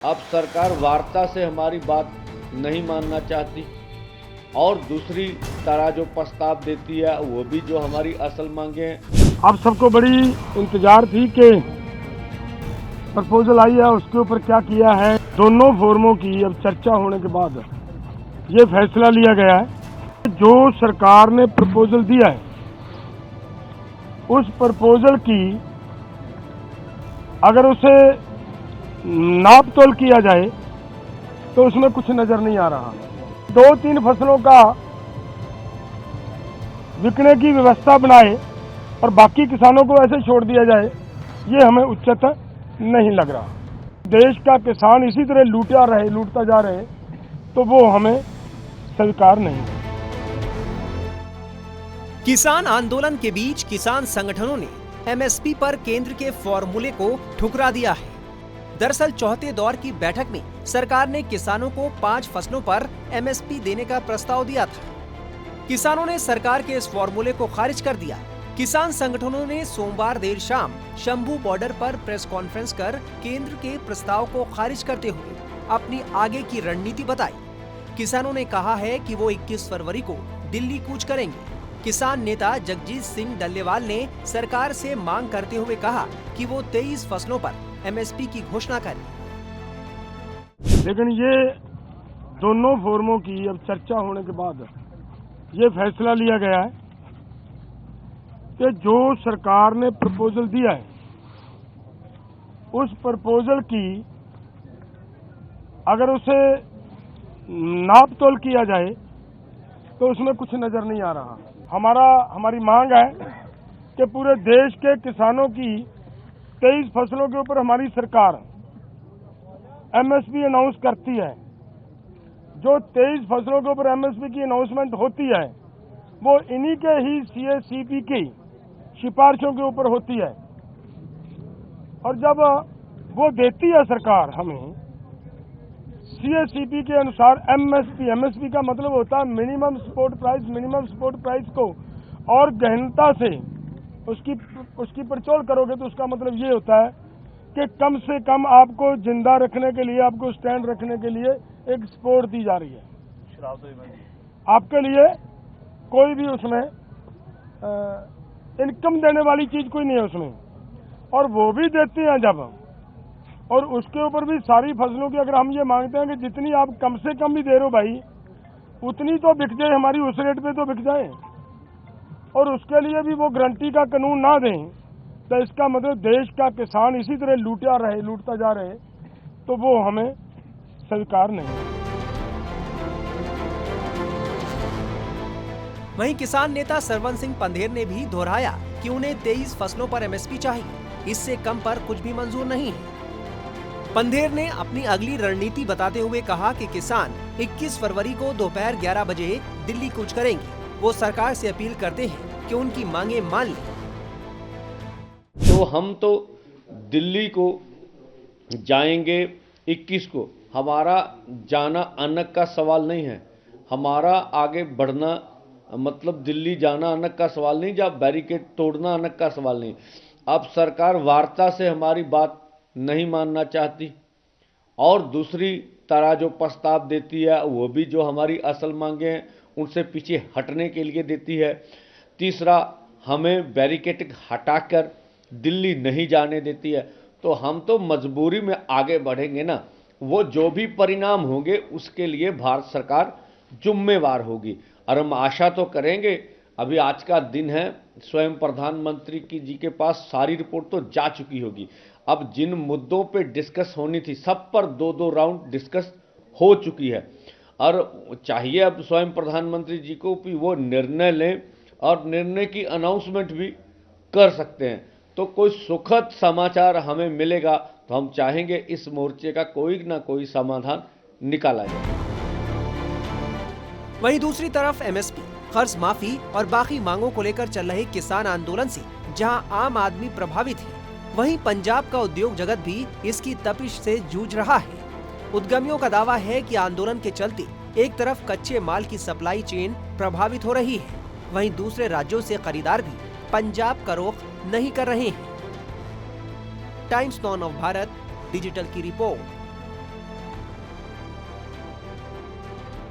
अब सरकार वार्ता से हमारी बात नहीं मानना चाहती और दूसरी तरह जो प्रस्ताव देती है वो भी जो हमारी असल मांगे हैं। अब सबको बड़ी इंतजार थी कि प्रपोजल आई है उसके ऊपर क्या किया है। दोनों फोरमों की अब चर्चा होने के बाद ये फैसला लिया गया है जो सरकार ने प्रपोजल दिया है उस प्रपोजल की अगर उसे नाप तोल किया जाए तो उसमें कुछ नजर नहीं आ रहा। 2-3 फसलों का बिकने की व्यवस्था बनाए और बाकी किसानों को ऐसे छोड़ दिया जाए, ये हमें उचित नहीं लग रहा। देश का किसान इसी तरह लूटता जा रहे तो वो हमें स्वीकार नहीं है। किसान आंदोलन के बीच किसान संगठनों ने एमएसपी पर केंद्र के फॉर्मूले को ठुकरा दिया है। दरअसल चौथे दौर की बैठक में सरकार ने किसानों को 5 फसलों पर एमएसपी देने का प्रस्ताव दिया था। किसानों ने सरकार के इस फॉर्मूले को खारिज कर दिया। किसान संगठनों ने सोमवार देर शाम शंभू बॉर्डर पर प्रेस कॉन्फ्रेंस कर केंद्र के प्रस्ताव को खारिज करते हुए अपनी आगे की रणनीति बताई। किसानों ने कहा है कि वो 21 फरवरी को दिल्ली कूच करेंगे। किसान नेता जगजीत सिंह डल्लेवाल ने सरकार से मांग करते हुए कहा कि वो 23 फसलों पर एमएसपी की घोषणा करें। लेकिन ये दोनों फोरमों की अब चर्चा होने के बाद ये फैसला लिया गया है कि जो सरकार ने प्रपोजल दिया है उस प्रपोजल की अगर उसे नाप तोल किया जाए तो उसमें कुछ नजर नहीं आ रहा। हमारी मांग है कि पूरे देश के किसानों की 23 फसलों के ऊपर हमारी सरकार एमएसपी अनाउंस करती है। जो 23 फसलों के ऊपर एमएसपी की अनाउंसमेंट होती है वो इन्हीं के ही सीएसीपी की सिफारिशों के ऊपर होती है और जब वो देती है सरकार हमें सीएसीपी के अनुसार एमएसपी का मतलब होता है मिनिमम सपोर्ट प्राइस को और गहनता से उसकी पड़चोल करोगे तो उसका मतलब ये होता है कि कम से कम आपको जिंदा रखने के लिए, आपको स्टैंड रखने के लिए एक सपोर्ट दी जा रही है। आपके लिए कोई भी उसमें इनकम देने वाली चीज कोई नहीं है उसमें, और वो भी देते हैं जब, और उसके ऊपर भी सारी फसलों की अगर हम ये मांगते हैं कि जितनी आप कम से कम भी दे रहे हो भाई उतनी तो बिक जाए, हमारी उस रेट पे तो बिक जाए, और उसके लिए भी वो गारंटी का कानून ना दें तो इसका मतलब देश का किसान इसी तरह लूटता जा रहे तो वो हमें स्वीकार नहीं है। वहीं किसान नेता सरवन सिंह पंधेर ने भी दोहराया कि उन्हें 23 फसलों पर एमएसपी चाहिए, इससे कम पर कुछ भी मंजूर नहीं है। पंधेर ने अपनी अगली रणनीति बताते हुए कहा कि किसान 21 फरवरी को दोपहर 11 बजे दिल्ली कूच करेंगे। वो सरकार से अपील करते हैं कि उनकी मांगे मान लें। तो हम तो दिल्ली को जाएंगे 21 को। हमारा जाना अनक का सवाल नहीं है, हमारा आगे बढ़ना मतलब दिल्ली जाना अनक का सवाल नहीं, जब बैरिकेड तोड़ना अनक का सवाल नहीं। अब सरकार वार्ता से हमारी बात नहीं मानना चाहती और दूसरी तरह जो प्रस्ताव देती है वो भी जो हमारी असल मांगे हैं उनसे पीछे हटने के लिए देती है। तीसरा, हमें बैरिकेड हटाकर दिल्ली नहीं जाने देती है। तो हम तो मजबूरी में आगे बढ़ेंगे ना, वो जो भी परिणाम होंगे उसके लिए भारत सरकार जिम्मेवार होगी। और हम आशा तो करेंगे, अभी आज का दिन है, स्वयं प्रधानमंत्री जी के पास सारी रिपोर्ट तो जा चुकी होगी। अब जिन मुद्दों पे डिस्कस होनी थी सब पर 2-2 राउंड डिस्कस हो चुकी है, और चाहिए अब स्वयं प्रधानमंत्री जी को भी वो निर्णय लें और निर्णय की अनाउंसमेंट भी कर सकते हैं। तो कोई सुखद समाचार हमें मिलेगा तो हम चाहेंगे इस मोर्चे का कोई ना कोई समाधान निकाला जाए। वहीं दूसरी तरफ एमएसपी, कर्ज माफी और बाकी मांगों को लेकर चल रहे किसान आंदोलन से जहां आम आदमी प्रभावित है, वहीं पंजाब का उद्योग जगत भी इसकी तपिश से जूझ रहा है। उद्यमियों का दावा है कि आंदोलन के चलते एक तरफ कच्चे माल की सप्लाई चेन प्रभावित हो रही है, वहीं दूसरे राज्यों से खरीदार भी पंजाब का रुख नहीं कर रहे हैं। Times now of Bharat digital की रिपोर्ट।